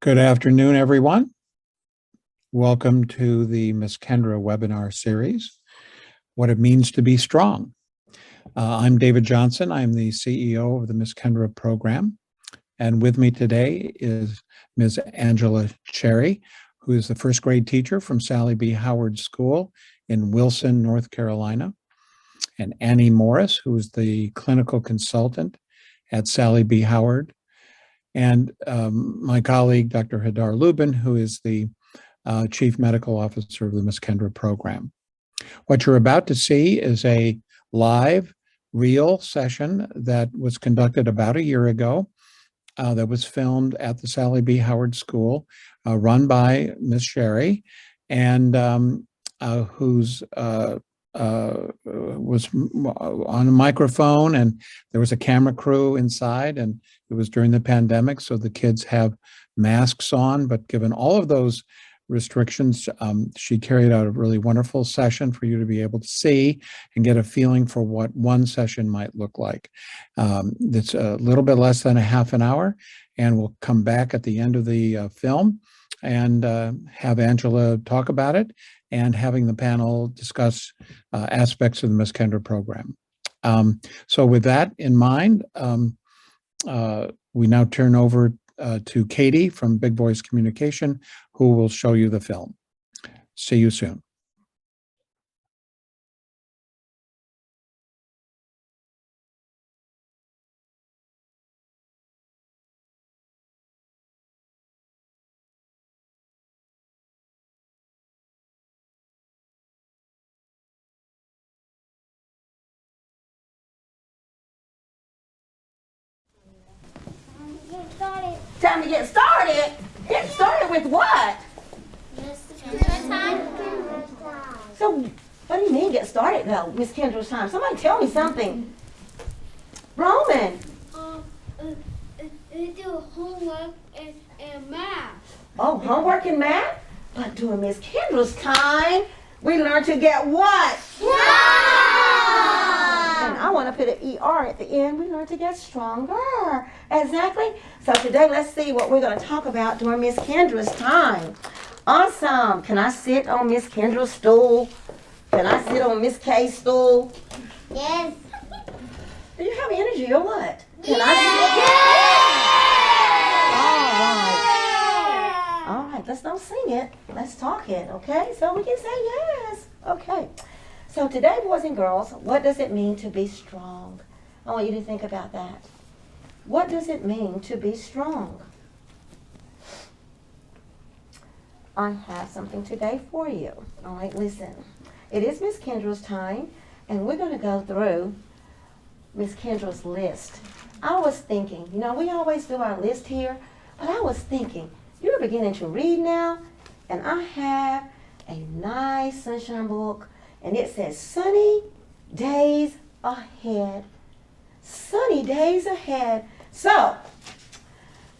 Good afternoon, everyone. Welcome to the Miss Kendra webinar series, What It Means to Be Strong. I'm David Johnson. I'm the CEO of the Miss Kendra Program. And with me today is Ms. Angela Cherry, who is the first grade teacher from Sallie B Howard School in Wilson, North Carolina, and Annie Morris, who is the clinical consultant at Sallie B Howard, and my colleague, Dr. Hadar Lubin, who is the Chief Medical Officer of the Miss Kendra Program. What you're about to see is a live, real session that was conducted about a year ago that was filmed at the Sallie B Howard School, run by Miss Sherry, and whose was on a microphone, and there was a camera crew inside, and it was during the pandemic, so the kids have masks on. But given all of those restrictions, she carried out a really wonderful session for you to be able to see and get a feeling for what one session might look like. It's a little bit less than a half an hour, and we'll come back at the end of the film and have Angela talk about it, and having the panel discuss aspects of the Miss Kendra Program. So with that in mind, we now turn over to Katie from Big Voice Communication, who will show you the film. See you soon. Time to get started. Get started with what? Miss Kendra Time. So, what do you mean get started though, Miss Kendra's time? Somebody tell me something. Roman. We do homework and math. Oh, homework and math? But during Miss Kendra's time, we learn to get what? And I want to put an ER at the end. We learn to get stronger. Exactly. So today, let's see what we're going to talk about during Miss Kendra's time. Awesome. Can I sit on Miss Kendra's stool? Can I sit on Miss K's stool? Yes. Do you have energy or what? Can Yes. I sit? All right. Let's don't sing it. Let's talk it, okay? So we can say yes. Okay. So today, boys and girls, what does it mean to be strong? I want you to think about that. What does it mean to be strong? I have something today for you. All right, listen. It is Miss Kendra's time, and we're going to go through Miss Kendra's list. I was thinking, we always do our list here, but I was thinking, you're beginning to read now, and I have a nice sunshine book, and it says sunny days ahead. Sunny days ahead. So,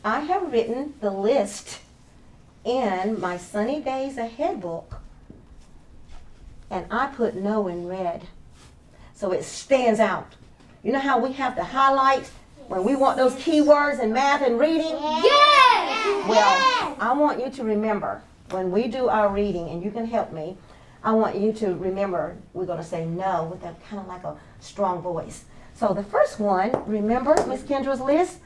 I have written the list in my Sunny Days Ahead book, and I put no in red, so it stands out. You know how we have to highlight when we want those keywords in math and reading? Yes. Well, I want you to remember when we do our reading, and you can help me, I want you to remember we're going to say no with a kind of like a strong voice. So the first one, remember Miss Kendra's list?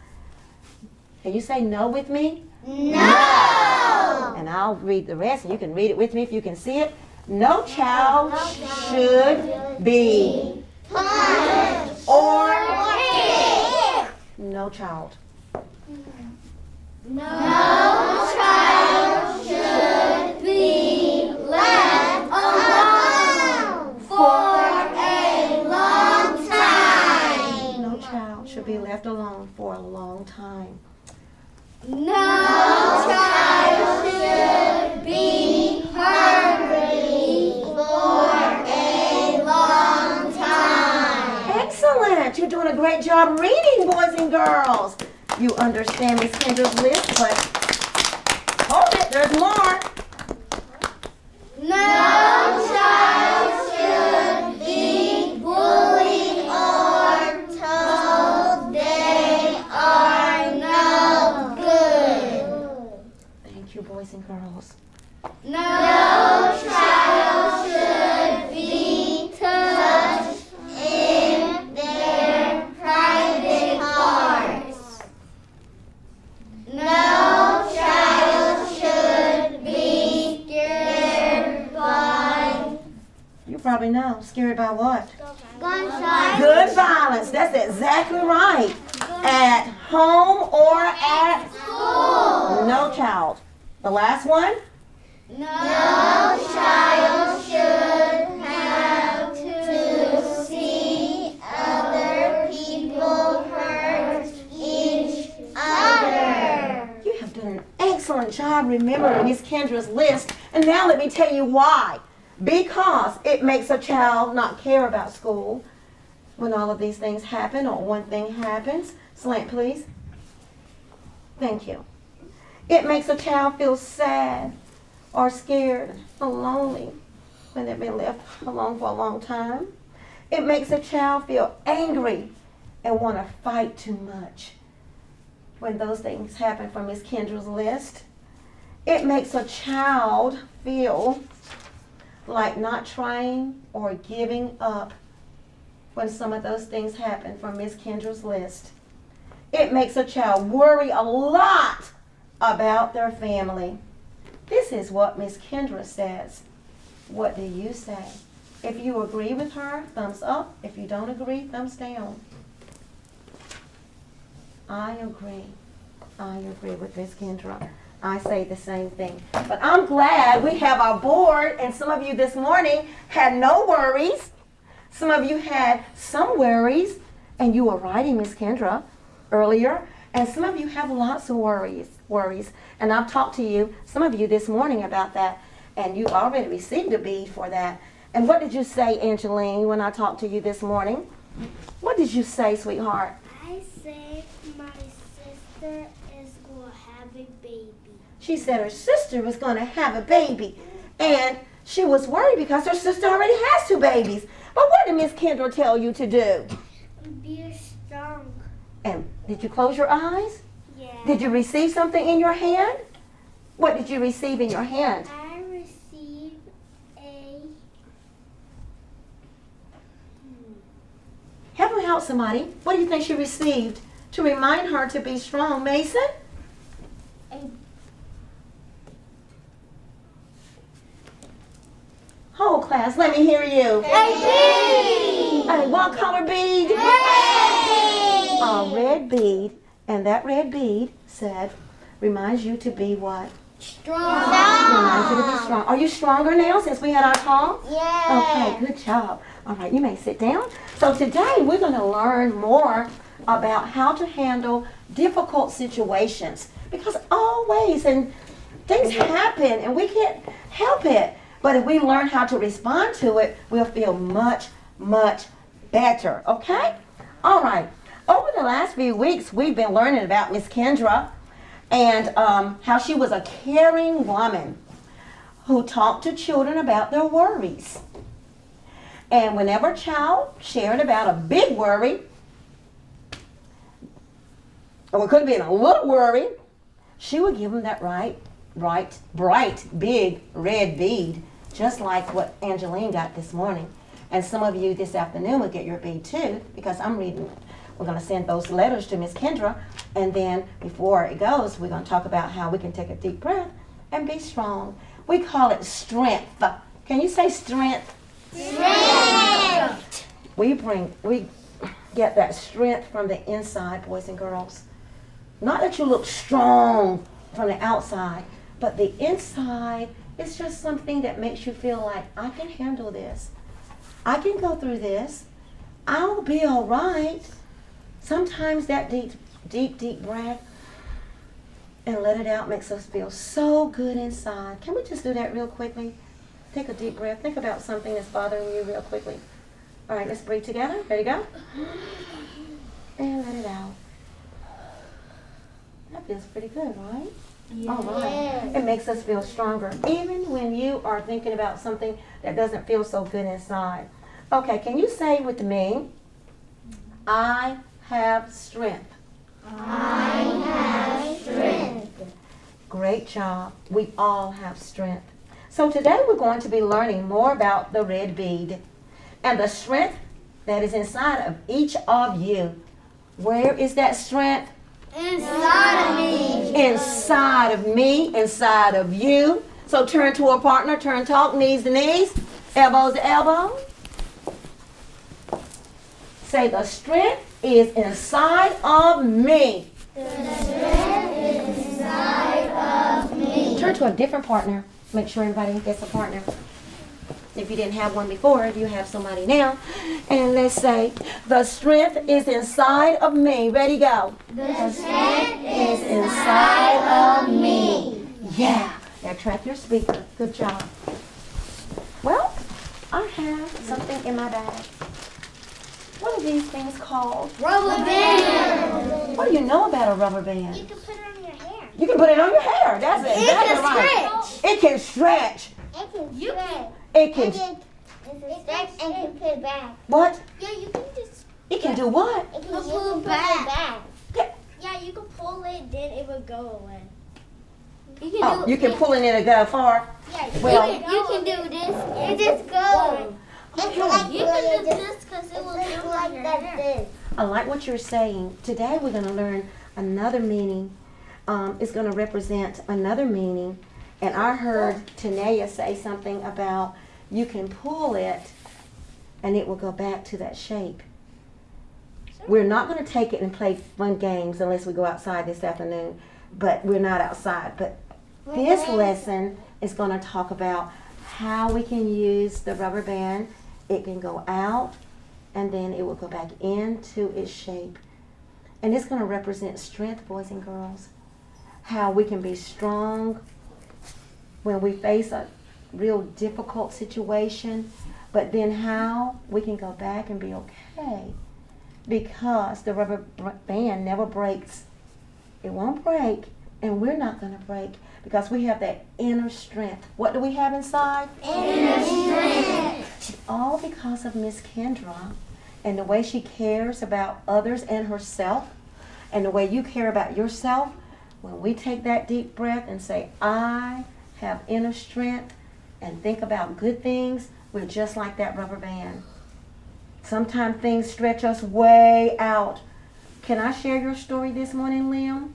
Can you say no with me? No. And I'll read the rest, and you can read it with me if you can see it. No child should be Punished or kicked. no child. No child should be left alone for a long time. No child should be left alone for a long time. No child should be hungry for a long time. Excellent. You're doing a great job reading, boys and girls. You understand Miss Kendra's list, but hold it, there's more. No child should be bullied or told they are no good. boys and girls. No child should be touched in their private parts. No child should be scared by You probably know. Scared by what? gunshots. Good violence. That's exactly right. At home or at School. no child. The last one? No child should have to see other people hurt each other. You have done an excellent job remembering Miss Kendra's list. And now let me tell you why. Because it makes a child not care about school when all of these things happen or one thing happens. Slant, please. Thank you. It makes a child feel sad or scared or lonely when they've been left alone for a long time. It makes a child feel angry and want to fight too much when those things happen from Miss Kendra's list. It makes a child feel like not trying or giving up when some of those things happen from Miss Kendra's list. It makes a child worry a lot about their family. This is what Miss Kendra says. What do you say? If you agree with her, thumbs up. If you don't agree, thumbs down. I agree. I agree with Miss Kendra. I say the same thing. But I'm glad we have our board, and some of you this morning had no worries. Some of you had some worries, and you were writing Miss Kendra earlier. And some of you have lots of worries. And I've talked to you, some of you this morning about that, and you already received a bead for that. And what did you say, Angeline, when I talked to you this morning? What did you say, sweetheart? I said my sister is going to have a baby. She said her sister was going to have a baby. And she was worried because her sister already has 2 babies. But what did Miss Kendra tell you to do? Be strong. And did you close your eyes? Yeah. Did you receive something in your hand? What did you receive in your hand? I received a Help her out, somebody. What do you think she received to remind her to be strong? Mason? Whole class, let me hear you. Hey, what color bead? A red bead. And that red bead said, reminds you to be what? Strong. Reminds you to be strong. Are you stronger now since we had our talk? Yeah. Okay, good job. All right, you may sit down. So today we're going to learn more about how to handle difficult situations. Because always, and things happen and we can't help it. But if we learn how to respond to it, we'll feel much, much better. Okay? All right. Over the last few weeks, we've been learning about Miss Kendra and how she was a caring woman who talked to children about their worries. And whenever a child shared about a big worry, or it could have been a little worry, she would give them that bright, big red bead, just like what Angeline got this morning. And some of you this afternoon will get your bead too, because I'm reading it. We're going to send those letters to Miss Kendra, and then before it goes, we're going to talk about how we can take a deep breath and be strong. We call it strength. Can you say strength? Strength. We get that strength from the inside, boys and girls. Not that you look strong from the outside, but the inside is just something that makes you feel like, I can handle this. I can go through this. I'll be all right. Sometimes that deep breath and let it out makes us feel so good inside. Can we just do that real quickly? Take a deep breath. Think about something that's bothering you real quickly. All right, let's breathe together. Ready, go. And let it out. That feels pretty good, right? All right. It makes us feel stronger, even when you are thinking about something that doesn't feel so good inside. Okay, can you say with me, I have strength. I have strength. Great job. We all have strength. So today we're going to be learning more about the red bead and the strength that is inside of each of you. Where is that strength? Inside of me. Inside of me, inside of you. So turn to a partner, turn, talk, knees to knees, elbows to elbow. Say, the strength is inside of me. The strength is inside of me. Turn to a different partner. Make sure everybody gets a partner. If you didn't have one before, you have somebody now. And let's say, the strength is inside of me. Ready, go. The strength Is inside of me. Yeah. Now track your speaker. Good job. Well, I have something in my bag. What are these things called? rubber band. What do you know about a rubber band? You can put it on your hair. You can put it on your hair. That's exactly right. It can stretch. It can stretch. It can, It stretch and can put it back. what? Yeah, you can just. It can do what? It can Pull put it back. back. Yeah, you can pull it, then it would go away. Oh, you can pull it in and go far. Yeah, Well- You can do this. It just goes. It's like You can do this because it will It's go like on your that. hair. This. I like what you're saying. Today we're going to learn another meaning. It's going to represent another meaning. And I heard Tanea say something about you can pull it and it will go back to that shape. We're not going to take it and play fun games unless we go outside this afternoon. But we're not outside. But this lesson is going to talk about how we can use the rubber band. It can go out and then it will go back into its shape. And it's going to represent strength, boys and girls. How we can be strong when we face a real difficult situation, but then how we can go back and be okay because the rubber band never breaks. It won't break, and we're not going to break because we have that inner strength. What do we have inside? Inner strength. It's all because of Miss Kendra and the way she cares about others and herself and the way you care about yourself. When we take that deep breath and say, I have inner strength and think about good things, we're just like that rubber band. Sometimes things stretch us way out. Can I share your story this morning, Liam?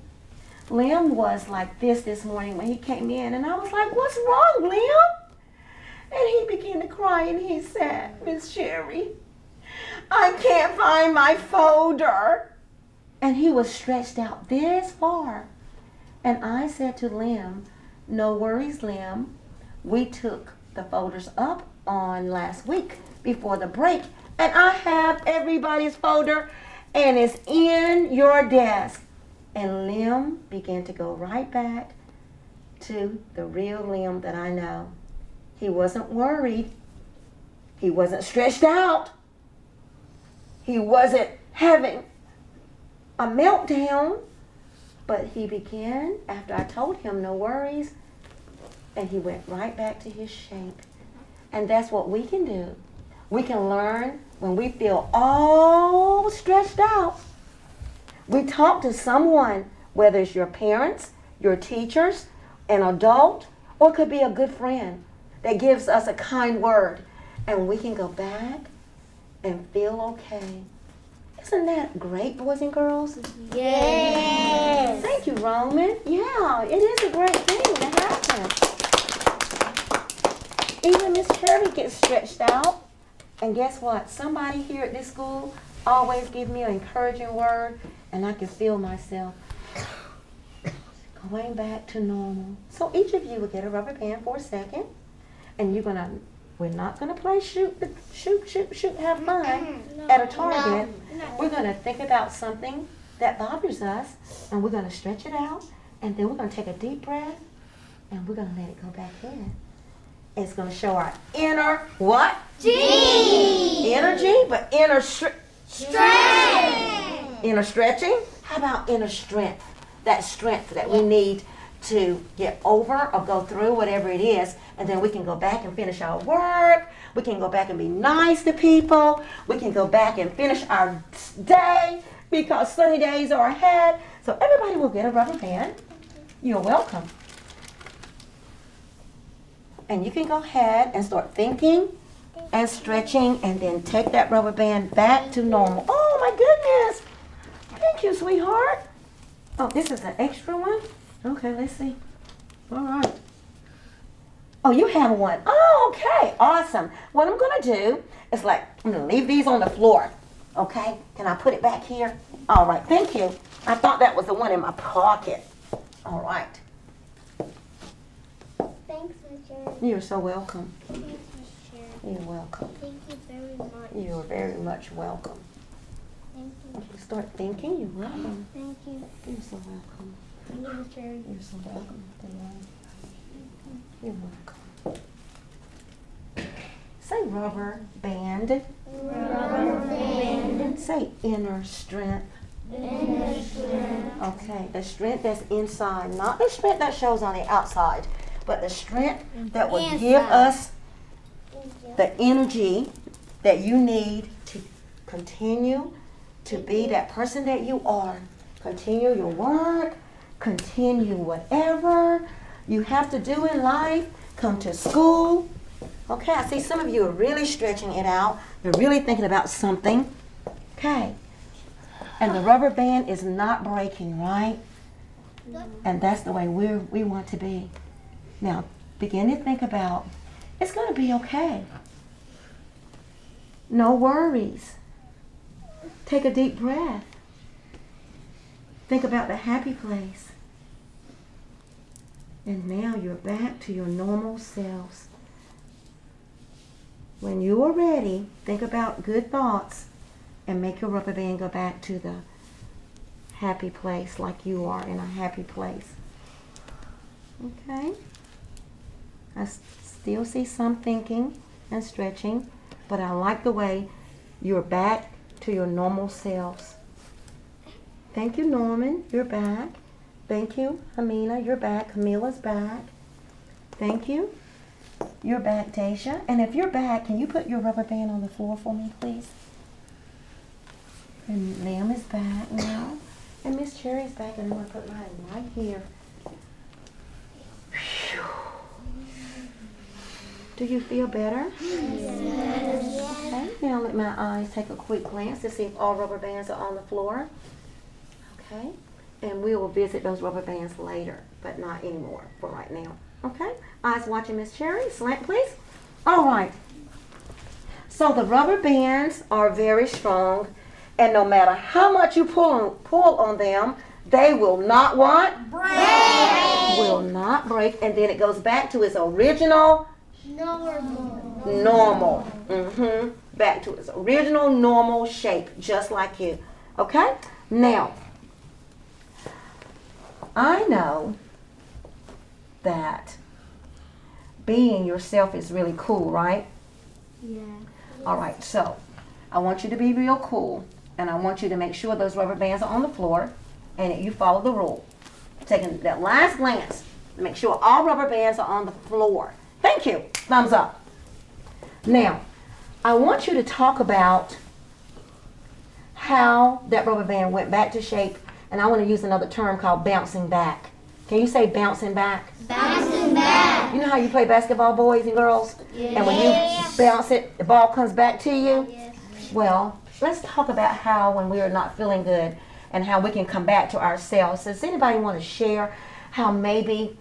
Liam was like this morning when he came in, and I was like, what's wrong, Liam? And he began to cry, and he said, Miss Sherry, I can't find my folder. And he was stretched out this far. And I said to Liam, no worries, Liam. We took the folders up on last week before the break, and I have everybody's folder, and it's in your desk. And Liam began to go right back to the real Liam that I know. He wasn't worried. He wasn't stretched out. He wasn't having a meltdown. But he began, after I told him no worries, and he went right back to his shape. And that's what we can do. We can learn when we feel all stretched out. We talk to someone, whether it's your parents, your teachers, an adult, or it could be a good friend that gives us a kind word. And we can go back and feel okay. Isn't that great, boys and girls? Yes. Thank you, Roman. Yeah, it is a great thing to happen. Even Miss Cherry gets stretched out. And guess what? Somebody here at this school always give me an encouraging word, and I can feel myself going back to normal. So each of you will get a rubber band for a second, and we're not gonna play shoot, have fun at a target. We're gonna think about something that bothers us, and we're gonna stretch it out, and then we're gonna take a deep breath, and we're gonna let it go back in. It's gonna show our inner what? G. Energy, but inner Strength. inner stretching. How about inner strength? That strength that we need to get over or go through whatever it is, and then we can go back and finish our work. We can go back and be nice to people. We can go back and finish our day because sunny days are ahead. So everybody will get a rubber band. You're welcome. And you can go ahead and start thinking and stretching and then take that rubber band back to normal. Oh my goodness. Thank you, sweetheart. Oh, this is an extra one? Okay, let's see. All right. Oh, you have one. Oh, okay. Awesome. What I'm going to do is I'm going to leave these on the floor. Okay? Can I put it back here? All right. Thank you. I thought that was the one in my pocket. All right. Thanks, Miss Cherry. You're so welcome. Thanks, Miss Cherry. You're welcome. Thank you very much. You're very much welcome. Thank you. If you start thinking, you're welcome. Thank you. You're so welcome. Thank you, Miss Cherry. You're so welcome. You're welcome. Say rubber band. Rubber band. Say inner strength. Inner strength. Okay, the strength that's inside, not the strength that shows on the outside, but the strength that will give us the energy that you need to continue to be that person that you are. Continue your work, continue whatever you have to do in life, come to school. Okay, I see some of you are really stretching it out. You're really thinking about something. Okay. And the rubber band is not breaking, right? And that's the way we want to be. Now, begin to think about, it's going to be okay. No worries. Take a deep breath. Think about the happy place. And now you're back to your normal selves. When you are ready, think about good thoughts and make your rubber band go back to the happy place like you are in a happy place. Okay? I still see some thinking and stretching, but I like the way you're back to your normal selves. Thank you, Norman. You're back. Thank you, Amina. You're back. Camila's back. Thank you. You're back, Deja. And if you're back, can you put your rubber band on the floor for me, please? And Liam is back now. And Miss Cherry's back, and I'm going to put mine right here. Whew. Do you feel better? Yes. Okay, now let my eyes take a quick glance to see if all rubber bands are on the floor. Okay, and we will visit those rubber bands later, but not anymore for right now. Okay, eyes watching Miss Cherry. Slant, please. All right. So the rubber bands are very strong, and no matter how much you pull on them, they will not what? Break. Will not break, and then it goes back to its original normal. Back to its original normal shape, just like you. Okay? Now, I know that being yourself is really cool, right? Yeah. All right, so I want you to be real cool, and I want you to make sure those rubber bands are on the floor, and you follow the rule. Taking that last glance, make sure all rubber bands are on the floor. Thank you. Thumbs up. Now, I want you to talk about how that rubber band went back to shape, and I want to use another term called bouncing back. Can you say bouncing back? Bouncing back. You know how you play basketball, boys and girls? Yes. And when you bounce it, the ball comes back to you? Yes. Well, let's talk about how when we are not feeling good and how we can come back to ourselves. Does anybody want to share how maybe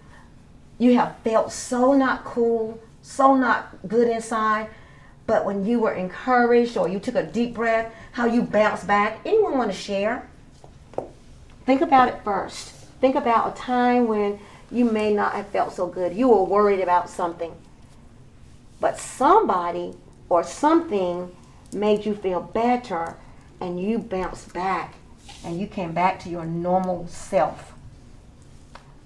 you have felt so not cool, so not good inside, but when you were encouraged or you took a deep breath, how you bounced back? Anyone want to share? Think about it first. Think about a time when you may not have felt so good. You were worried about something, but somebody or something made you feel better, and you bounced back, and you came back to your normal self.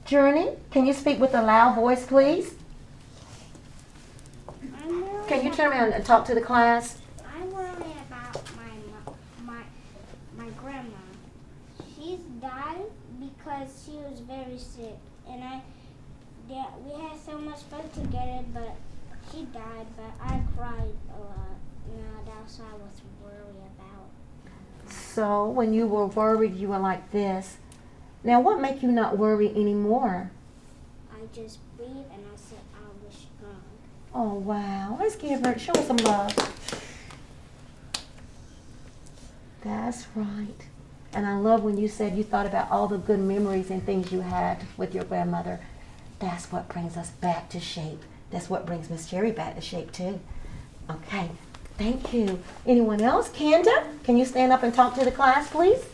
Journey, can you speak with a loud voice, please? Can you turn around and talk to the class? I'm worried about my grandma. She's died because she was very sick, and we had so much fun together, but she died. But I cried a lot. Now that's what I was worried about. So when you were worried, you were like this. Now, what make you not worry anymore? I I just breathed and I said I was strong. Oh, wow. Let's give her, show her some love. That's right. And I love when you said you thought about all the good memories and things you had with your grandmother. That's what brings us back to shape. That's what brings Miss Cherry back to shape, too. Okay. Thank you. Anyone else? Kendra, can you stand up and talk to the class, please?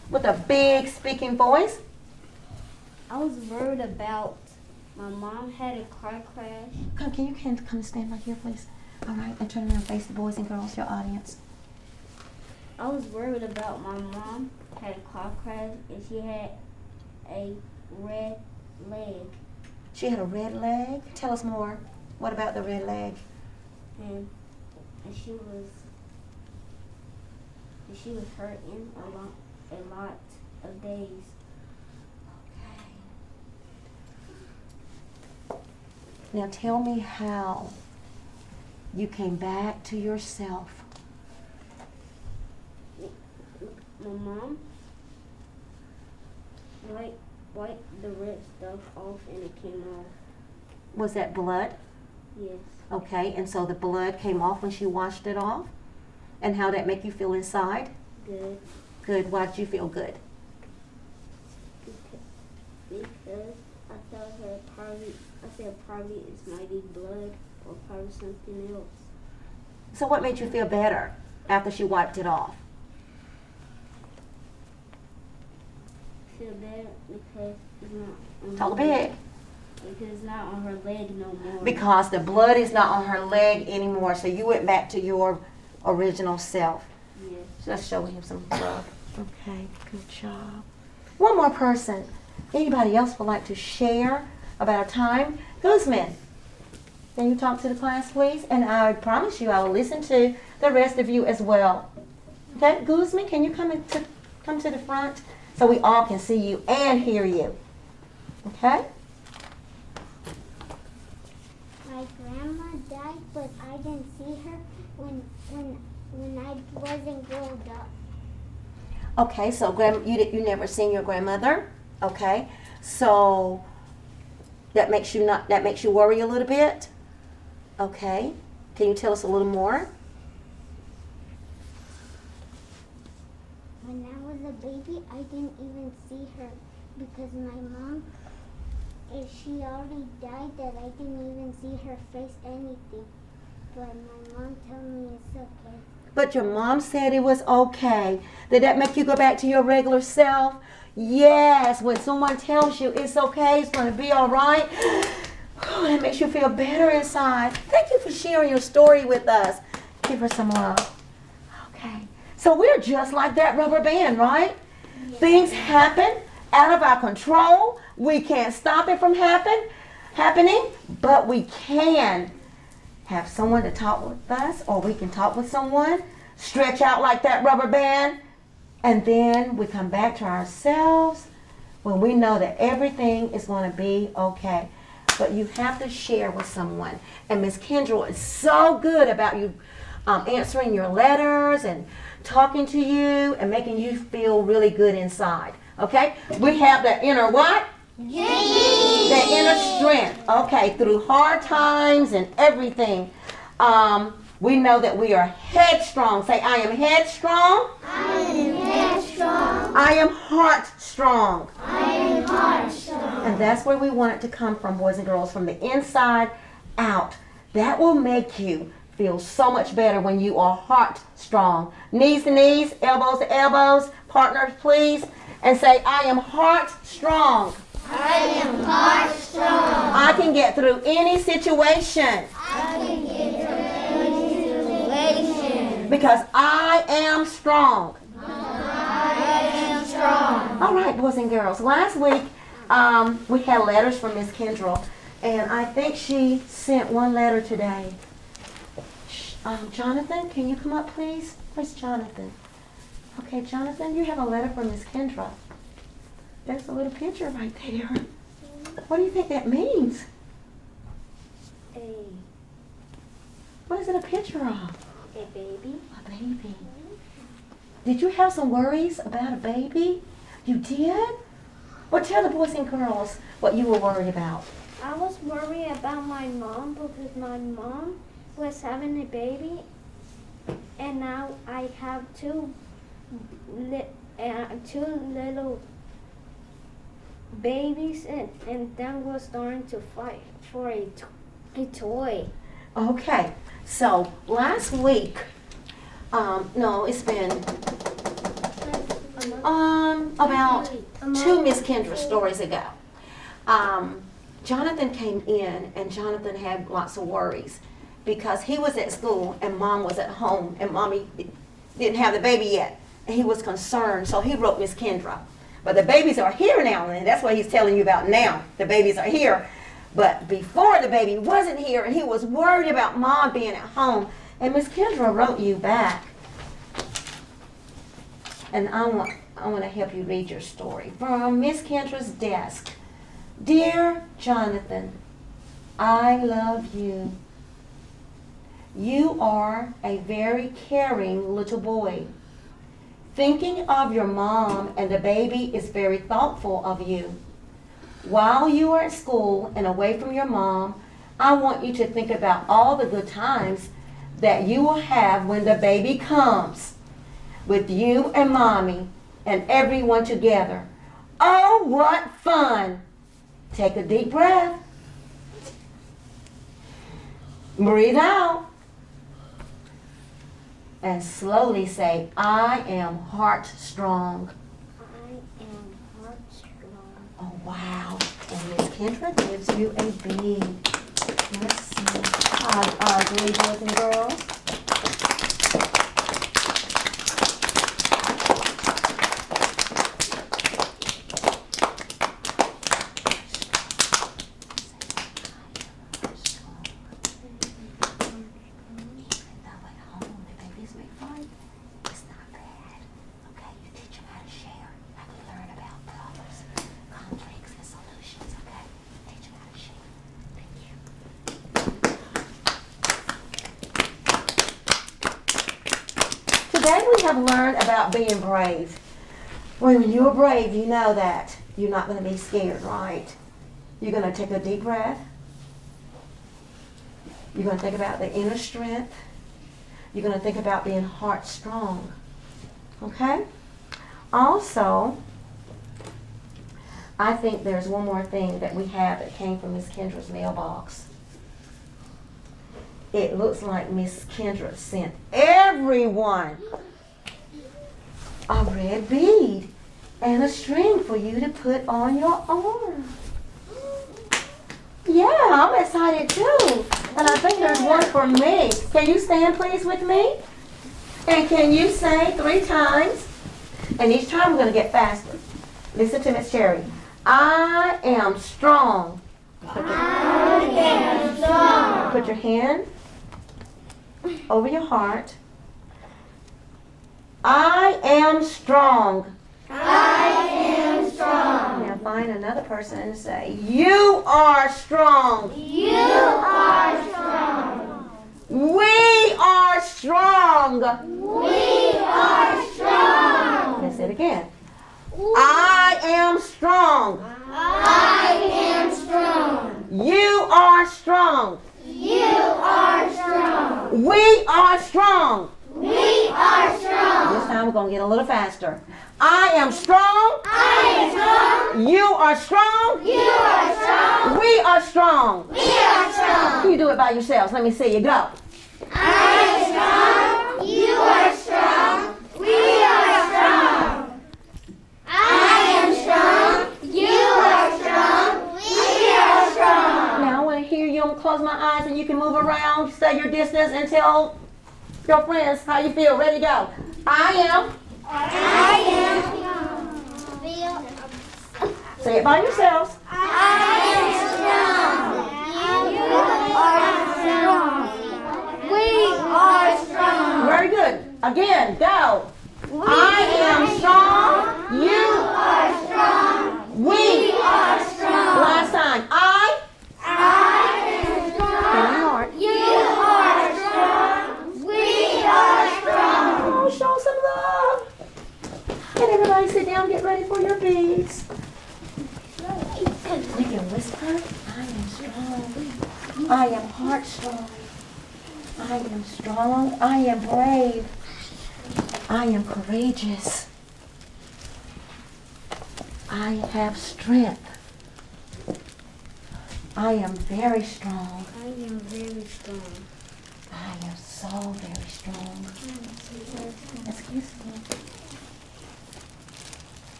With a big speaking voice. I was worried about my mom had a car crash. Can you come stand right here, please? All right, and turn around and face the boys and girls, your audience. I was worried about my mom had a car crash and she had a red leg. She had a red leg. Tell us more. What about the red leg? And she was hurting a lot of days. Now tell me how you came back to yourself. My mom wiped the red stuff off and it came off. Was that blood? Yes. Okay, and so the blood came off when she washed it off? And how did that make you feel inside? Good. Good. Why did you feel good? Because I thought probably it's mighty blood or probably something else. So what made you feel better after she wiped it off? Feel better because it's not on Talk her leg. big. Because it's not on her leg no more. Because the blood is not on her leg anymore, so you went back to your original self. Yes. Let's show him some love. Okay, good job. One more person. Anybody else would like to share about a time? Guzman, can you talk to the class, please? And I promise you I will listen to the rest of you as well. Okay, Guzman, can you come to the front so we all can see you and hear you? Okay? My grandma died, but I didn't see her when I wasn't grown up. Okay, so you never seen your grandmother. Okay, so that makes you worry a little bit. Okay, can you tell us a little more? When I was a baby, I didn't even see her because my mom, she already died that I didn't even see her face, anything. But my mom told me it's okay. But your mom said it was okay. Did that make you go back to your regular self? Yes, when someone tells you it's okay, it's going to be all right, that makes you feel better inside. Thank you for sharing your story with us. Give her some love. Okay, so we're just like that rubber band, right? Yeah. Things happen out of our control. We can't stop it from happening, but we can have someone to talk with us, or we can talk with someone, stretch out like that rubber band, and then we come back to ourselves when we know that everything is going to be okay. But you have to share with someone. And Miss Kendra is so good about you answering your letters and talking to you and making you feel really good inside. Okay? We have the inner what? The inner strength. Okay, through hard times and everything. We know that we are headstrong. Say, I am headstrong. I am headstrong. I am heart strong. I am heart strong. And that's where we want it to come from, boys and girls, from the inside out. That will make you feel so much better when you are heart strong. Knees to knees, elbows to elbows. Partners, please. And say, I am heart strong. I am heart strong. I can get through any situation. I can get through any situation. Because I am strong. I am strong. All right, boys and girls. Last week, we had letters from Miss Kendra, and I think she sent one letter today. Jonathan, can you come up, please? Where's Jonathan? Okay, Jonathan, you have a letter from Miss Kendra. There's a little picture right there. What do you think that means? What is it a picture of? A baby. A baby. Did you have some worries about a baby? You did? Well, tell the boys and girls what you were worried about. I was worried about my mom because my mom was having a baby, and now I have two little babies, and then we're starting to fight for a toy. Okay, so last week, no, it's been about two Miss Kendra stories ago. Jonathan came in, and Jonathan had lots of worries because he was at school and mom was at home and mommy didn't have the baby yet. And he was concerned, so he wrote Miss Kendra. But the babies are here now, and that's what he's telling you about now. The babies are here. But before the baby wasn't here, and he was worried about mom being at home. And Miss Kendra wrote you back. And I want to help you read your story. From Miss Kendra's desk. Dear Jonathan, I love you. You are a very caring little boy. Thinking of your mom and the baby is very thoughtful of you. While you are at school and away from your mom, I want you to think about all the good times that you will have when the baby comes with you and mommy and everyone together. Oh, what fun! Take a deep breath. Breathe out. And slowly say, I am heart strong. I am heart strong. Oh, wow. And Miss Kendra gives you a B. Let's see. I agree, boys and girls. Today we have learned about being brave. When you're brave, you know that you're not going to be scared, right? You're going to take a deep breath. You're going to think about the inner strength. You're going to think about being heart strong. Okay? Also, I think there's one more thing that we have that came from Miss Kendra's mailbox. It looks like Miss Kendra sent everyone a red bead and a string for you to put on your arm. Yeah, I'm excited too. And I think there's one for me. Can you stand please with me? And can you say 3 times? And each time we're going to get faster. Listen to Miss Cherry. I am strong. I am strong. Put your hand over your heart. I am strong. I am strong. Now find another person and say, you are strong. You are strong. We are strong. We are strong. Let's say it again. I am strong. I am strong. You are strong. You are strong. We are strong. We are strong. This time we're going to get a little faster. I am strong. I am strong. You are strong. You are strong. We are strong. We are strong. Can you do it by yourselves? Let me see you go. I am strong. You are strong. We are strong. I am strong. You are strong. We are strong. Now I want to hear you. I'm going to close my eyes and you can move around, stay your distance, and tell your friends how you feel. Ready, go. I am. I am. Say it by yourselves. I am strong. You are strong. We are strong. Very good. Again, go. I am strong. You are strong. We are strong. Last time. I am strong. Very hard. You are strong. We are strong. Oh, show some love. And everybody sit down, get ready for your beads. hurt? I am strong. I am heart strong. I am strong. I am brave. I am courageous. I have strength. I am very strong. I am very strong. I am so very strong. Excuse me.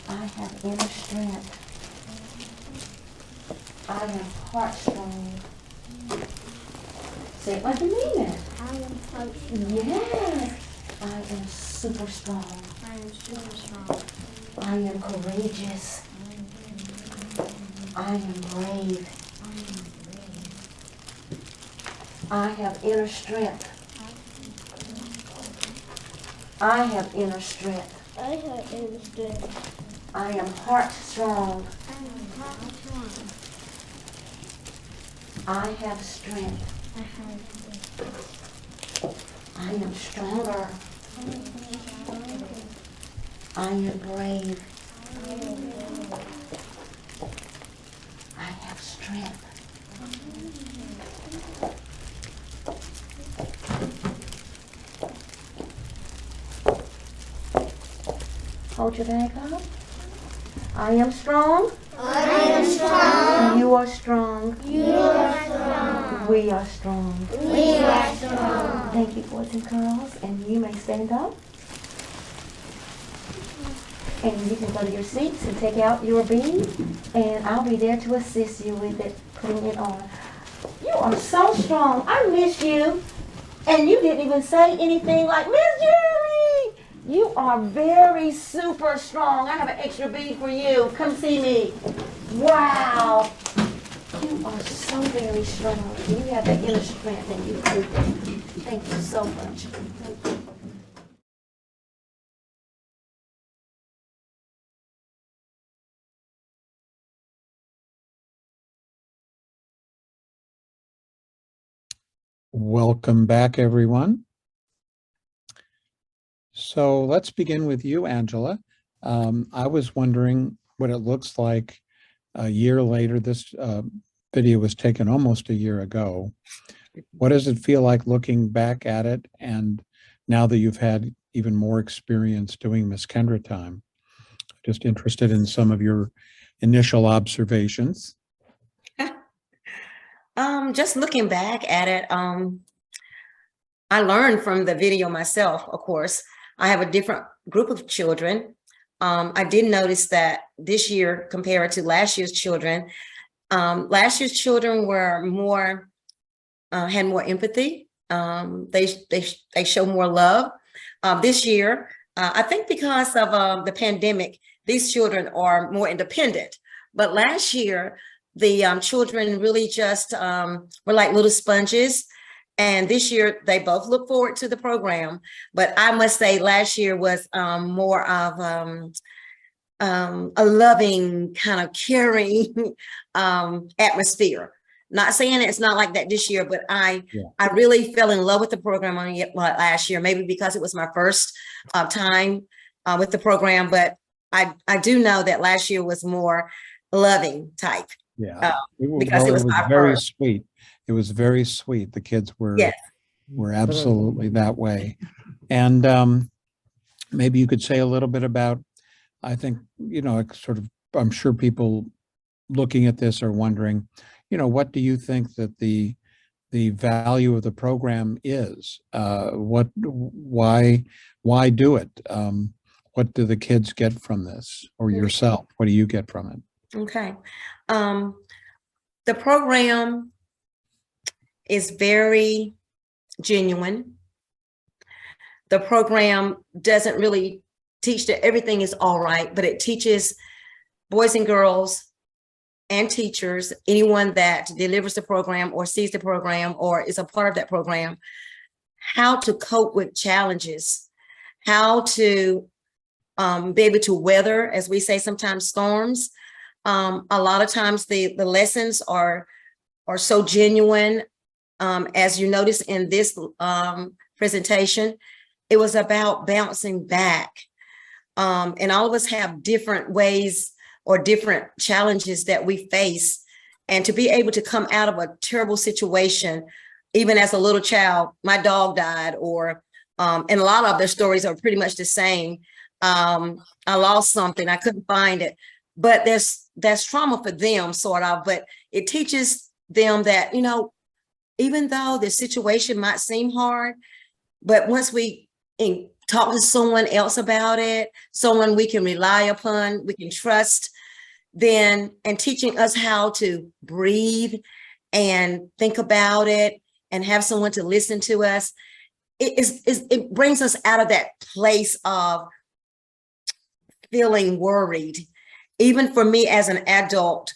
I have inner strength. I am heart strong. Say it like you mean it. I am heart strong. Yes. I am super strong. I am super strong. I am courageous. I am brave. I have inner strength. I have inner strength. I have inner strength. I am heart strong. I am heart strong. I have strength. I have strength. I am stronger. I am brave. I have strength. Hold your bag up. I am strong. I am strong. You are strong. You are strong. We are strong. We are strong. Thank you, boys and girls. And you may stand up. And you can go to your seats and take out your bead. And I'll be there to assist you with it, putting it on. You are so strong. I miss you. And you didn't even say anything like, Miss Jeremy. You are very super strong. I have an extra bead for you. Come see me. Wow. You are so very strong. You have that inner strength and you prove it. Thank you so much. Welcome back, everyone. So let's begin with you, Angela. I was wondering what it looks like a year later. This video was taken almost a year ago. What does it feel like looking back at it, and now that you've had even more experience doing Miss Kendra Time? Just interested in some of your initial observations. Just looking back at it, I learned from the video myself, of course. I have a different group of children. I did notice that this year compared to last year's children were more, had more empathy. They show more love. This year, I think because of the pandemic, these children are more independent. But last year, the children really just were like little sponges. And this year, they both look forward to the program. But I must say last year was more of a loving, kind of caring atmosphere. Not saying it's not like that this year, but I really fell in love with the program on last year, maybe because it was my first time with the program. But I do know that last year was more loving type. Yeah, because it was very sweet. It was very sweet. The kids were absolutely that way. And maybe you could say a little bit about, I think, you know, sort of, I'm sure people looking at this are wondering, you know, what do you think that the value of the program is? Why do it? What do the kids get from this, or yourself? What do you get from it? Okay. The program is very genuine. The program doesn't really teach that everything is all right, but it teaches boys and girls and teachers, anyone that delivers the program or sees the program or is a part of that program, how to cope with challenges, how to be able to weather, as we say sometimes, storms. A lot of times the lessons are so genuine. As you notice in this presentation, it was about bouncing back. And all of us have different ways or different challenges that we face. And to be able to come out of a terrible situation, even as a little child, my dog died, or and a lot of their stories are pretty much the same. I lost something, I couldn't find it, but that's trauma for them, sort of, but it teaches them that, you know, even though the situation might seem hard, but once we talk to someone else about it, someone we can rely upon, we can trust, then, and teaching us how to breathe and think about it and have someone to listen to us, it brings us out of that place of feeling worried. Even for me as an adult,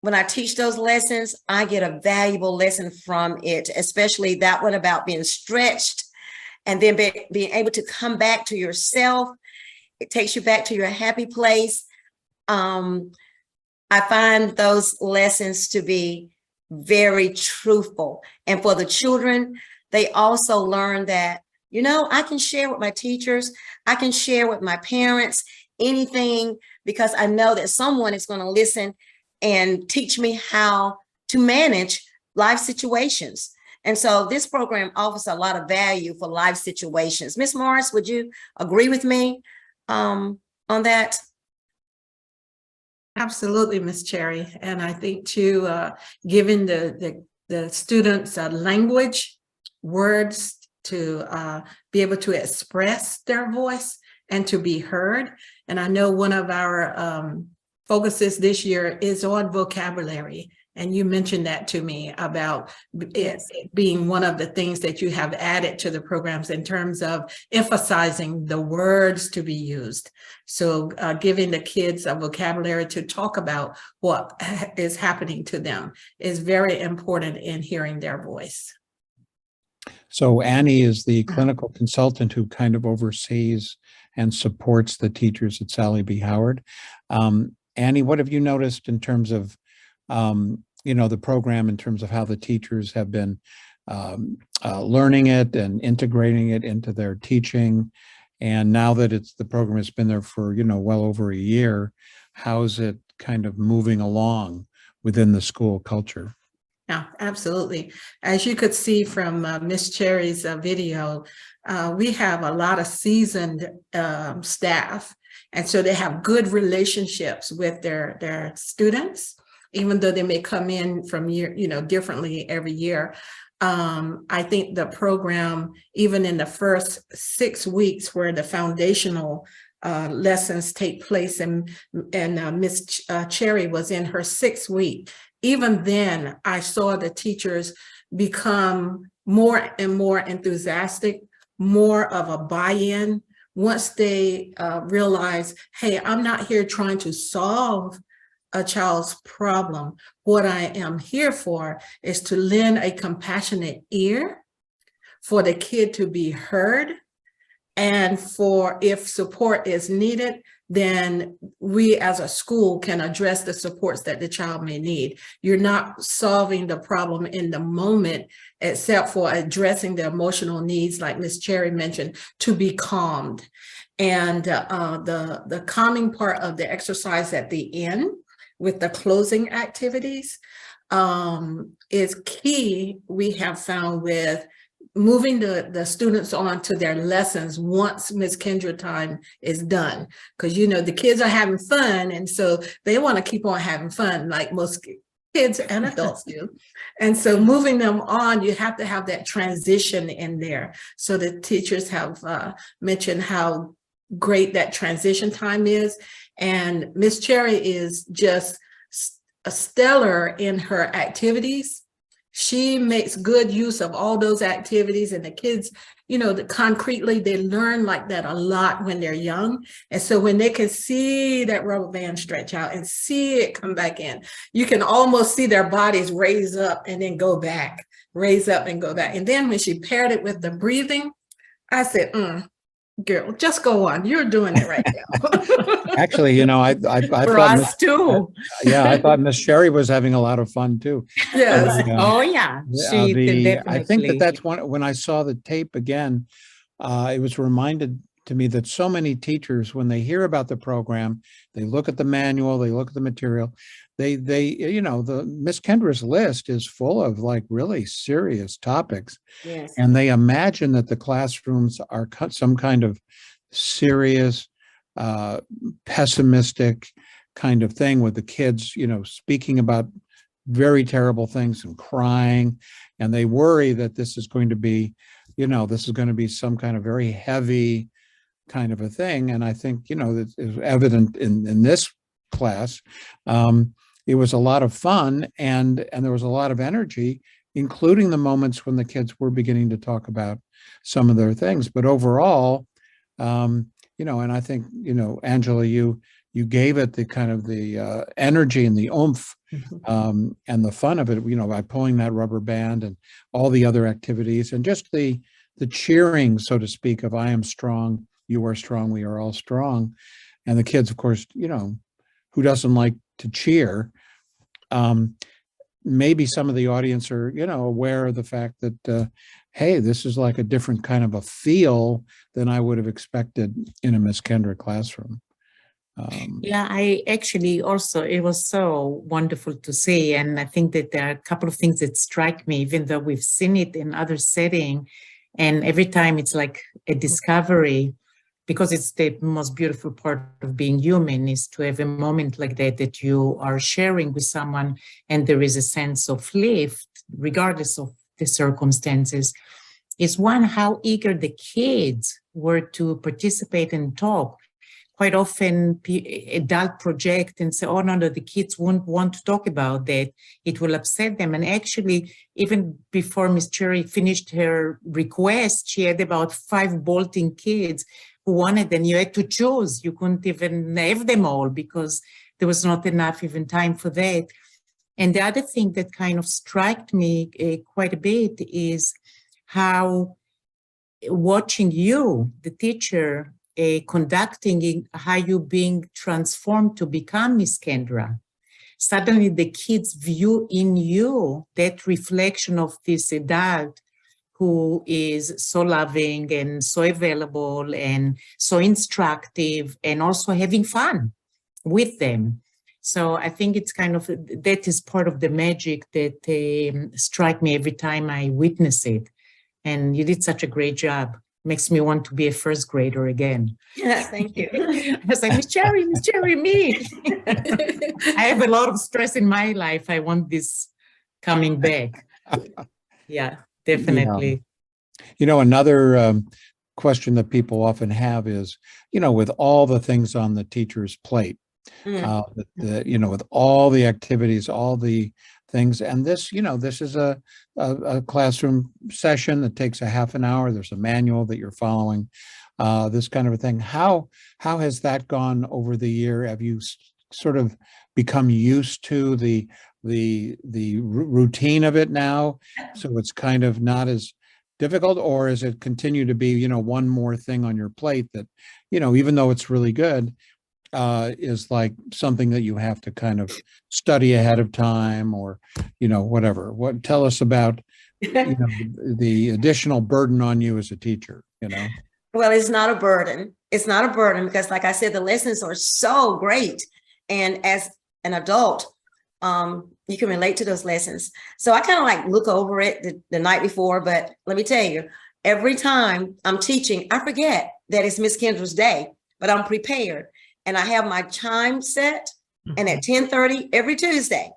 when I teach those lessons, I get a valuable lesson from it, especially that one about being stretched and then being able to come back to yourself. It takes you back to your happy place. I find those lessons to be very truthful. And for the children, they also learn that, you know, I can share with my teachers, I can share with my parents, anything, because I know that someone is going to listen and teach me how to manage life situations. And so this program offers a lot of value for life situations. Ms. Morris, would you agree with me on that? Absolutely, Ms. Cherry. And I think too, giving the students language, words to be able to express their voice and to be heard. And I know one of our focuses this year is on vocabulary. And you mentioned that to me about it being one of the things that you have added to the programs in terms of emphasizing the words to be used. So giving the kids a vocabulary to talk about what is happening to them is very important in hearing their voice. So Annie is the clinical consultant who kind of oversees and supports the teachers at Sallie B Howard. Annie, what have you noticed in terms of you know, the program, in terms of how the teachers have been learning it and integrating it into their teaching? And now that the program has been there for, you know, well over a year, how's it kind of moving along within the school culture? Yeah, absolutely. As you could see from Miss Cherry's video, we have a lot of seasoned staff. And so they have good relationships with their students, even though they may come in from differently every year. I think the program, even in the first 6 weeks where the foundational lessons take place, and Miss Cherry was in her 6th week, even then I saw the teachers become more and more enthusiastic, more of a buy-in once they realize, hey, I'm not here trying to solve a child's problem. What I am here for is to lend a compassionate ear for the kid to be heard, and for if support is needed, then we as a school can address the supports that the child may need. You're not solving the problem in the moment, except for addressing the emotional needs, like Ms. Cherry mentioned, to be calmed. And the calming part of the exercise at the end with the closing activities is key, we have found, with moving the students on to their lessons once Miss Kendra Time is done. Because, you know, the kids are having fun, and so they want to keep on having fun like most kids and adults do. And so moving them on, you have to have that transition in there. So the teachers have mentioned how great that transition time is. And Miss Cherry is just a stellar in her activities. She makes good use of all those activities, and the kids, you know, concretely, they learn like that a lot when they're young. And so when they can see that rubber band stretch out and see it come back in, you can almost see their bodies raise up and then go back, raise up and go back. And then when she paired it with the breathing, I said, girl, just go on. You're doing it right now. Actually, you know, I For thought us too. I thought Miss Sherry was having a lot of fun too. Yes. Oh yeah, she could definitely. I think that's one. When I saw the tape again, it was reminded to me that so many teachers, when they hear about the program, they look at the manual, they look at the material, the Miss Kendra's list is full of like really serious topics. Yes. And they imagine that the classrooms are some kind of serious, pessimistic kind of thing with the kids, speaking about very terrible things and crying. And they worry that this is going to be, some kind of very heavy kind of a thing. And I think, that is evident in this class. It was a lot of fun and there was a lot of energy, including the moments when the kids were beginning to talk about some of their things. But overall, and I think, Angela, you gave it the kind of the energy and the oomph and the fun of it, by pulling that rubber band and all the other activities and just the cheering, so to speak, of I am strong, you are strong, we are all strong. And the kids, of course, who doesn't like to cheer? Maybe some of the audience are, aware of the fact that, hey, this is like a different kind of a feel than I would have expected in a Miss Kendra classroom. Yeah, I actually also, it was so wonderful to see. And I think that there are a couple of things that strike me, even though we've seen it in other setting. And every time it's like a discovery, because it's the most beautiful part of being human is to have a moment like that you are sharing with someone and there is a sense of lift, regardless of the circumstances, is one, how eager the kids were to participate and talk. Quite often adult project and say, oh, no, the kids won't want to talk about that. It will upset them. And actually, even before Miss Cherry finished her request, she had about 5 bolting kids who wanted, and you had to choose. You couldn't even have them all because there was not enough even time for that. And the other thing that kind of struck me quite a bit is how watching you, the teacher, conducting how you being transformed to become Miss Kendra. Suddenly the kids view in you that reflection of this adult who is so loving and so available and so instructive and also having fun with them. So I think it's kind of, that is part of the magic that strike me every time I witness it. And you did such a great job. Makes me want to be a first grader again. Yes, thank you. I was like, Miss Cherry, me. I have a lot of stress in my life. I want this coming back. Yeah, definitely. Another question that people often have is, with all the things on the teacher's plate, with all the activities, all the things, and this, this is a classroom session that takes a half an hour. There's a manual that you're following, this kind of a thing. How has that gone over the year? Have you sort of become used to the routine of it now, so it's kind of not as difficult, or is it continue to be, one more thing on your plate that, even though it's really good, is like something that you have to kind of study ahead of time or, whatever. Tell us about, the additional burden on you as a teacher, Well, it's not a burden. It's not a burden because, like I said, the lessons are so great. And as an adult, you can relate to those lessons. So I kind of like look over it the night before, but let me tell you, every time I'm teaching, I forget that it's Miss Kendra's day, but I'm prepared. And I have my chime set, and at 10:30 every Tuesday,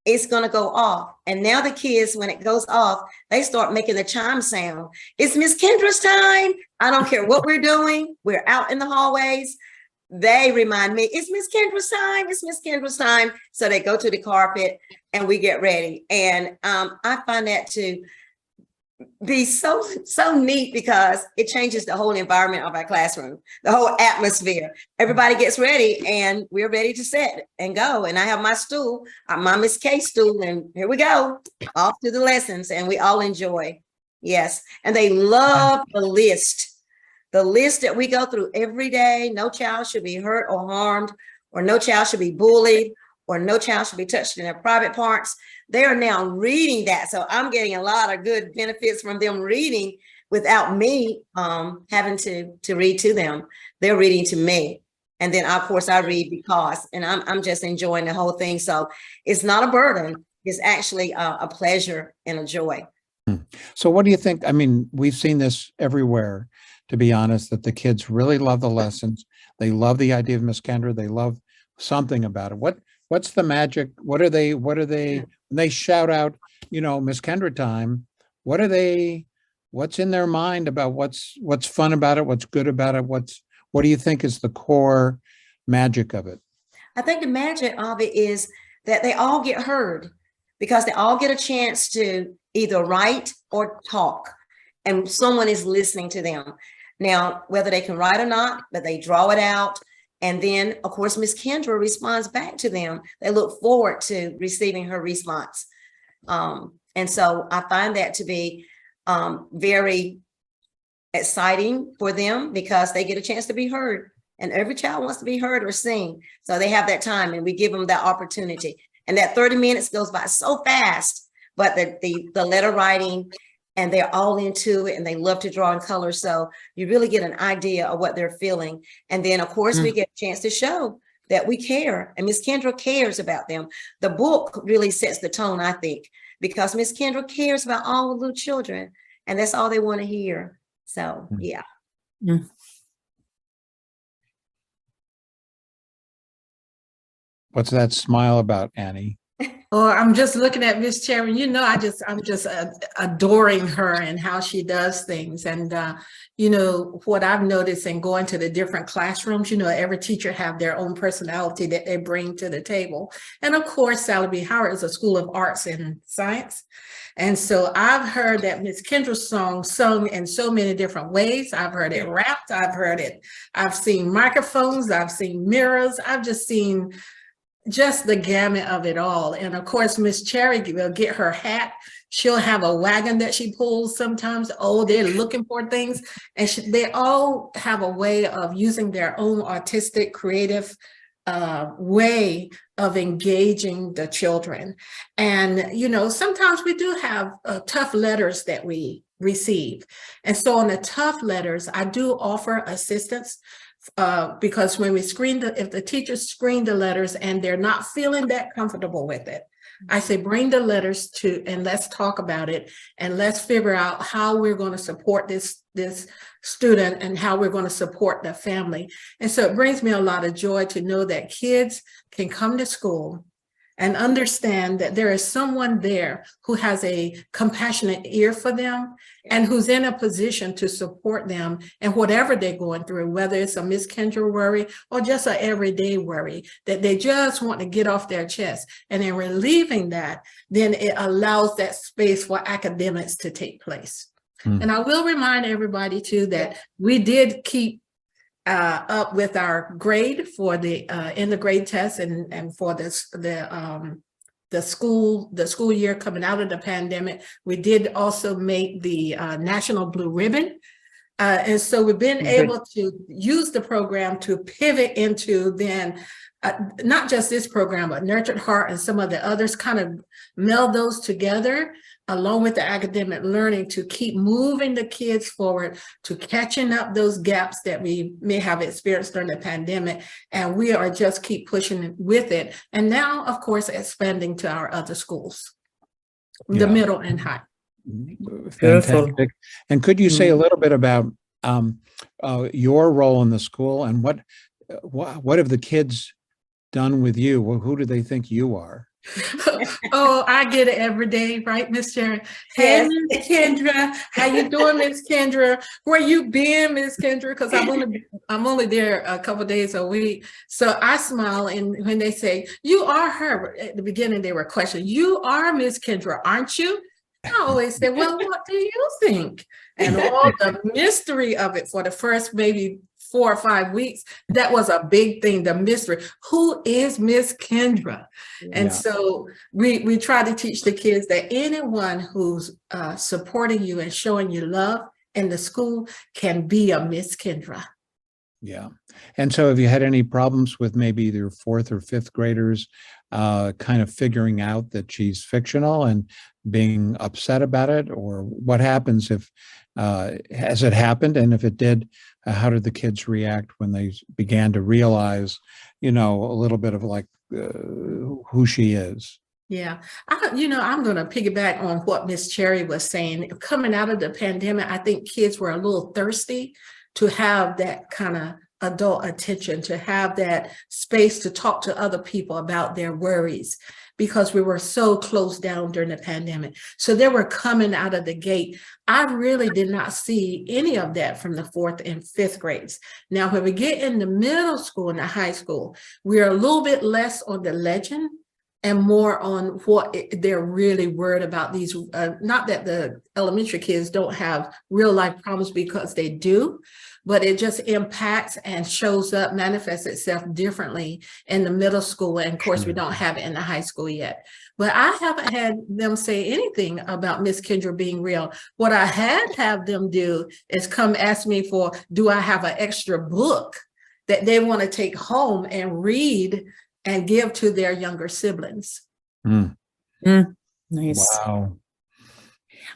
it's going to go off. And now the kids, when it goes off, they start making the chime sound. It's Miss Kendra's time. I don't care what we're doing. We're out in the hallways. They remind me, it's Miss Kendra's time. It's Miss Kendra's time. So they go to the carpet and we get ready. And I find that to be so neat because it changes the whole environment of our classroom, the whole atmosphere. Everybody gets ready and we're ready to sit and go. And I have my stool, my Miss K stool, and here we go, off to the lessons, and we all enjoy. Yes. And they love the list that we go through every day. No child should be hurt or harmed, or no child should be bullied, or no child should be touched in their private parts. They are now reading that. So I'm getting a lot of good benefits from them reading without me having to read to them. They're reading to me. And then of course I read because, and I'm just enjoying the whole thing. So it's not a burden. It's actually a pleasure and a joy. So what do you think? I mean, we've seen this everywhere, to be honest, that the kids really love the lessons. They love the idea of Miss Kendra. They love something about it. What's the magic? What are they, when they shout out, you know, Miss Kendra Time, what's in their mind about what's fun about it? What's good about it? What do you think is the core magic of it? I think the magic of it is that they all get heard, because they all get a chance to either write or talk, and someone is listening to them. Now, whether they can write or not, but they draw it out. And then, of course, Miss Kendra responds back to them. They look forward to receiving her response. And so I find that to be very exciting for them, because they get a chance to be heard. And every child wants to be heard or seen. So they have that time, and we give them that opportunity. And that 30 minutes goes by so fast, but the letter writing, and they're all into it, and they love to draw in color. So you really get an idea of what they're feeling. And then of course we get a chance to show that we care, and Miss Kendra cares about them. The book really sets the tone, I think, because Miss Kendra cares about all the little children, and that's all they want to hear. So yeah. What's that smile about, Annie? Oh, I'm just looking at Miss Cherry. You know, I'm just adoring her and how she does things. And you know, what I've noticed in going to the different classrooms, you know, every teacher have their own personality that they bring to the table. And of course, Sallie B Howard is a school of arts and science. And so I've heard that Miss Kendra's song sung in so many different ways. I've heard it rapped, I've seen microphones, I've seen mirrors, I've just seen just the gamut of it all. And of course, Miss Cherry will get her hat. She'll have a wagon that she pulls sometimes. Oh, they're looking for things. And they all have a way of using their own artistic, creative way of engaging the children. And, you know, sometimes we do have tough letters that we receive. And so on the tough letters, I do offer assistance. Because when we if the teachers screen the letters and they're not feeling that comfortable with it, I say, bring the letters and let's talk about it, and let's figure out how we're going to support this student and how we're going to support the family. And so it brings me a lot of joy to know that kids can come to school and understand that there is someone there who has a compassionate ear for them and who's in a position to support them in whatever they're going through, whether it's a Miss Kendra worry or just an everyday worry that they just want to get off their chest. And in relieving that, then it allows that space for academics to take place. And I will remind everybody too that we did keep up with our grade for the in the grade test and for the school year coming out of the pandemic. We did also make the National Blue Ribbon. And so we've been able to use the program to pivot into then not just this program, but Nurtured Heart and some of the others, kind of meld those together along with the academic learning to keep moving the kids forward, to catching up those gaps that we may have experienced during the pandemic. And we are just keep pushing with it. And now, of course, expanding to our other schools, the middle and high. Fantastic. And could you say a little bit about your role in the school, and what have the kids done with you? Well, who do they think you are? Oh, I get it every day, right, Miss Sharon? Hey, Miss Kendra, how you doing, Miss Kendra? Where you been, Miss Kendra? Because I'm only there a couple days a week. So I smile, and when they say, you are her, at the beginning they were questioning, you are Miss Kendra, aren't you? I always say, well, what do you think? And all the mystery of it for the first maybe 4 or 5 weeks, that was a big thing, the mystery. Who is Miss Kendra? And so we try to teach the kids that anyone who's supporting you and showing you love in the school can be a Miss Kendra. Yeah. And so have you had any problems with maybe either 4th or 5th graders kind of figuring out that she's fictional? And being upset about it, or what happens if, has it happened? And if it did, how did the kids react when they began to realize, a little bit of like who she is? Yeah, I'm going to piggyback on what Miss Cherry was saying. Coming out of the pandemic, I think kids were a little thirsty to have that kind of adult attention, to have that space to talk to other people about their worries, because we were so closed down during the pandemic. So they were coming out of the gate. I really did not see any of that from the 4th and 5th grades. Now, when we get in the middle school and the high school, we're a little bit less on the legend and more on what they're really worried about. These, not that the elementary kids don't have real life problems, because they do, but it just impacts and shows up, manifests itself differently in the middle school. And of course, we don't have it in the high school yet. But I haven't had them say anything about Miss Kendra being real. What I have them do is come ask me for, do I have an extra book that they want to take home and read and give to their younger siblings. Nice. Wow.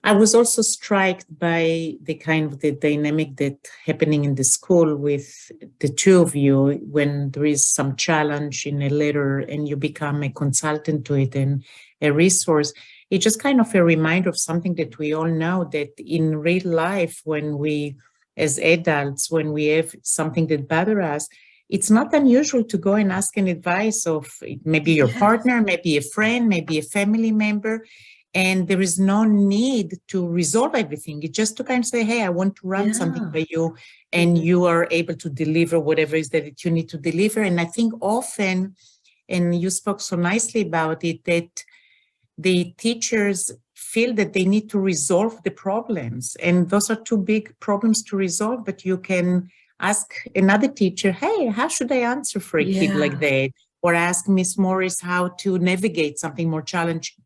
I was also struck by the kind of the dynamic that happening in the school with the two of you, when there is some challenge in a letter and you become a consultant to it and a resource. It's just kind of a reminder of something that we all know, that in real life, when we, as adults, when we have something that bothers us, it's not unusual to go and ask an advice of maybe your partner, maybe a friend, maybe a family member. And there is no need to resolve everything. It's just to kind of say, hey, I want to run something by you, and you are able to deliver whatever it is that you need to deliver. And I think often, and you spoke so nicely about it, that the teachers feel that they need to resolve the problems. And those are too big problems to resolve, but you can ask another teacher, hey, how should I answer for a kid like that? Or ask Miss Morris how to navigate something more challenging.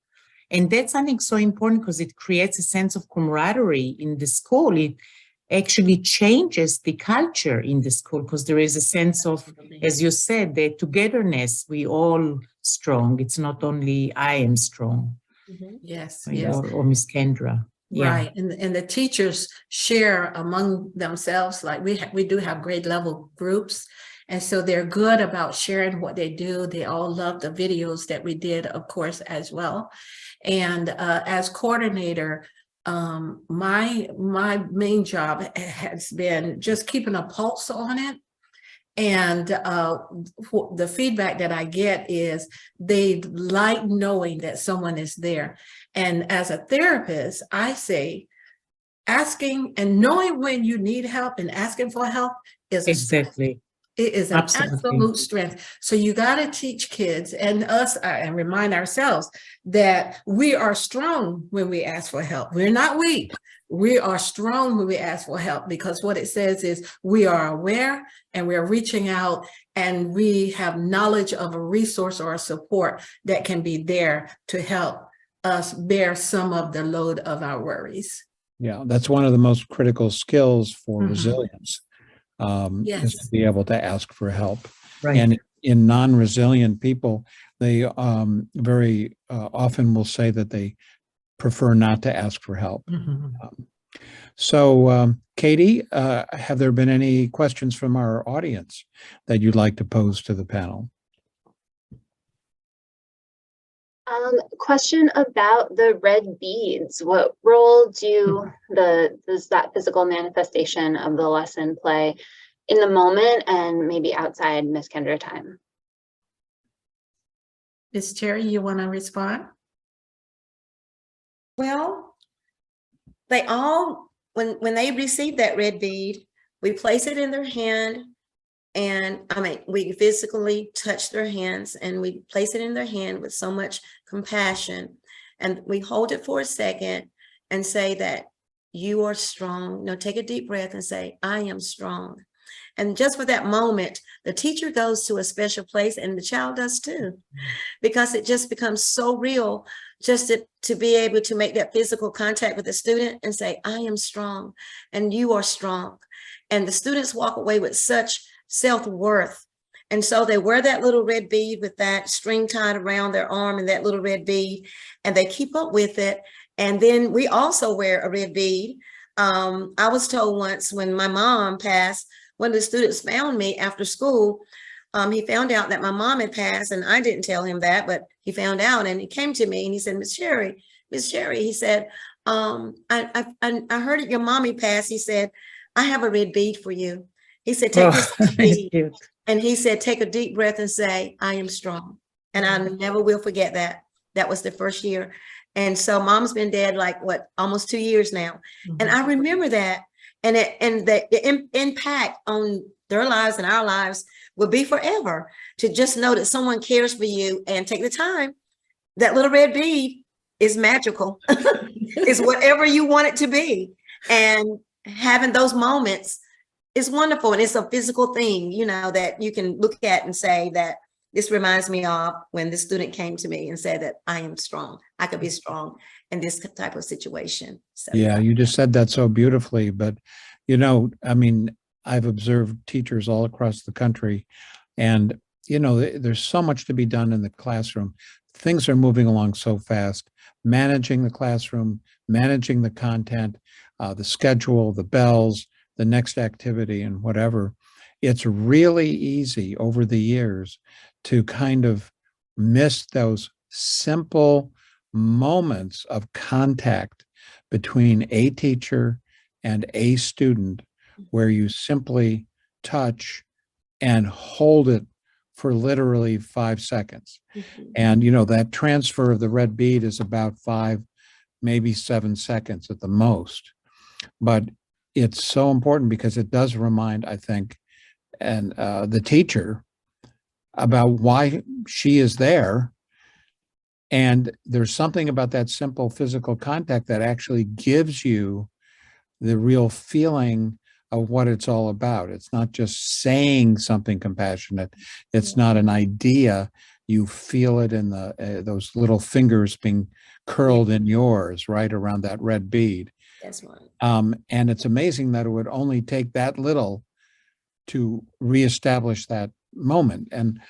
And that's something so important, because it creates a sense of camaraderie in the school. It actually changes the culture in the school, because there is a sense of, as you said, the togetherness. We all strong. It's not only I am strong. Yes, Or Miss Kendra. Right, and the teachers share among themselves. Like we do have grade level groups, and so they're good about sharing what they do. They all love the videos that we did, of course, as well. And as coordinator, my main job has been just keeping a pulse on it. And the feedback that I get is they like knowing that someone is there. And as a therapist, I say, asking and knowing when you need help and asking for help is exactly. It is an absolute strength. So you got to teach kids and us and remind ourselves that we are strong when we ask for help. We're not weak. We are strong when we ask for help, because what it says is we are aware and we're reaching out, and we have knowledge of a resource or a support that can be there to help us bear some of the load of our worries. Yeah, that's one of the most critical skills for resilience. Is to be able to ask for help. Right. And in non-resilient people, they very often will say that they prefer not to ask for help. So, Katie, have there been any questions from our audience that you'd like to pose to the panel? Question about the red beads. What role does that physical manifestation of the lesson play in the moment and maybe outside Miss Kendra time? Miss Cherry, you want to respond? Well, they all, when they receive that red bead, we place it in their hand. And we physically touch their hands, and we place it in their hand with so much compassion. And we hold it for a second and say that you are strong. Take a deep breath and say, I am strong. And just for that moment, the teacher goes to a special place, and the child does too, because it just becomes so real just to be able to make that physical contact with the student and say, I am strong and you are strong. And the students walk away with such self-worth And so they wear that little red bead with that string tied around their arm and that little red bead, and they keep up with it. And then we also wear a red bead. I was told once when my mom passed, one of the students found me after school. He found out that my mom had passed, and I didn't tell him that, but he found out, and he came to me and he said, Miss Sherry, he said, I heard that your mommy passed. He said, I have a red bead for you. He said, take this bead. Cute. And he said, take a deep breath and say, I am strong. And I never will forget that. That was the first year. And so mom's been dead like almost 2 years now. And I remember that. And the impact on their lives and our lives will be forever, to just know that someone cares for you and take the time. That little red bead is magical. It's whatever you want it to be. And having those moments is wonderful. And it's a physical thing, you know, that you can look at and say that this reminds me of when the student came to me and said that I am strong. I could be strong in this type of situation. So, Yeah, you just said that so beautifully. But, you know, I mean, I've observed teachers all across the country, and, you know, there's so much to be done in the classroom. Things are moving along so fast, managing the classroom, managing the content, the schedule, the bells, the next activity, and whatever. It's really easy over the years to kind of miss those simple moments of contact between a teacher and a student, where you simply touch and hold it for literally 5 seconds. And, you know, that transfer of the red bead is about 5, maybe 7 seconds at the most. But it's so important because it does remind, I think, and the teacher about why she is there. And there's something about that simple physical contact that actually gives you the real feeling of what it's all about. It's not just saying something compassionate. It's not an idea. You feel it in those little fingers being curled in yours, right around that red bead. that's right. And it's amazing that it would only take that little to reestablish that moment. And,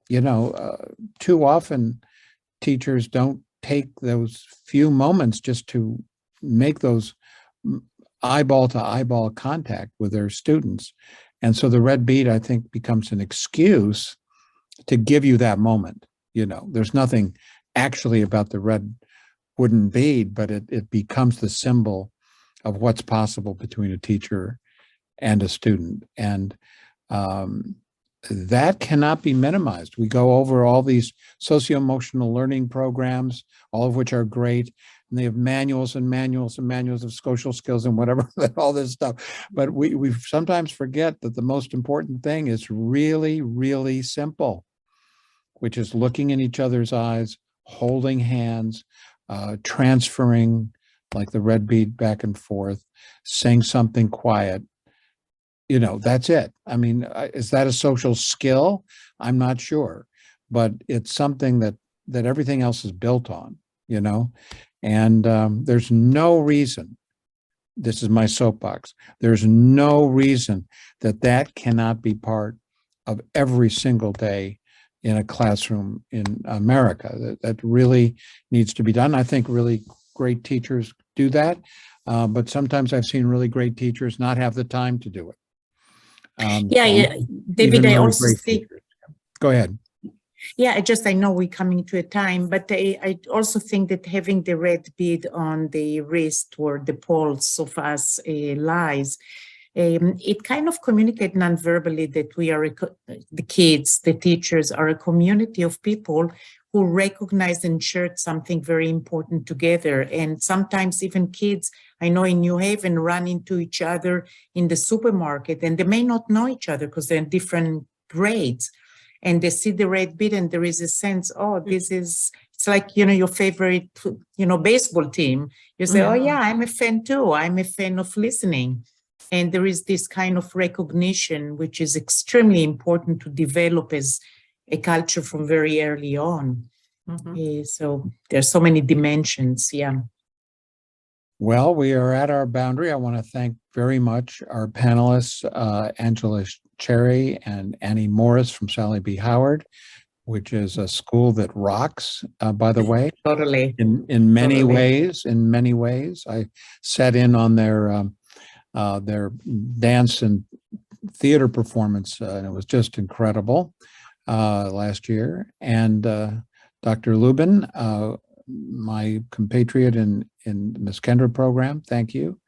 you know, too often teachers don't take those few moments just to make those eyeball to eyeball contact with their students. And so the red bead, I think, becomes an excuse to give you that moment. You know, there's nothing actually about the red wooden bead, but it becomes the symbol of what's possible between a teacher and a student. And that cannot be minimized. We go over all these socio-emotional learning programs, all of which are great. And they have manuals and manuals and manuals of social skills and whatever, all this stuff. But we sometimes forget that the most important thing is really, really simple, which is looking in each other's eyes, holding hands, transferring like the red bead back and forth, saying something quiet. You know, that's it. I mean, is that a social skill? I'm not sure, but it's something that everything else is built on, you know, and there's no reason, this is my soapbox, there's no reason that cannot be part of every single day in a classroom in America. That really needs to be done. I think really great teachers do that, but sometimes I've seen really great teachers not have the time to do it. David, I also think, go ahead. Yeah, I know we're coming to a time, but I also think that having the red bead on the wrist or the pulse of us lies, it kind of communicates non-verbally that we are, the kids, the teachers are a community of people who recognize and share something very important together. And sometimes even kids, I know in New Haven, run into each other in the supermarket, and they may not know each other because they're in different grades. And they see the red bead and there is a sense, oh, this is, it's like, you know, your favorite, you know, baseball team. You say, oh yeah, I'm a fan too. I'm a fan of listening. And there is this kind of recognition, which is extremely important to develop as a culture from very early on. So there's so many dimensions, yeah. Well, we are at our boundary. I want to thank very much our panelists, Angela Cherry and Annie Morris from Sallie B Howard, which is a school that rocks, by the way, Totally. in many Totally. ways. In many ways, I sat in on their dance and theater performance, and it was just incredible last year. And Dr. Lubin, my compatriot in Miss Kendra Program, thank you.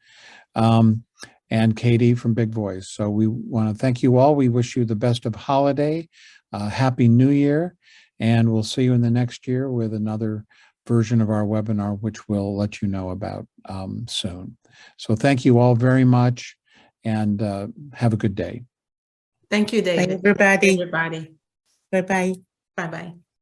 And Katie from Big Voice. So we want to thank you all. We wish you the best of holiday, Happy New Year, and we'll see you in the next year with another version of our webinar, which we'll let you know about soon. So thank you all very much, and have a good day. Thank you, Bye, David. everybody. Everybody. Bye-bye. Bye-bye.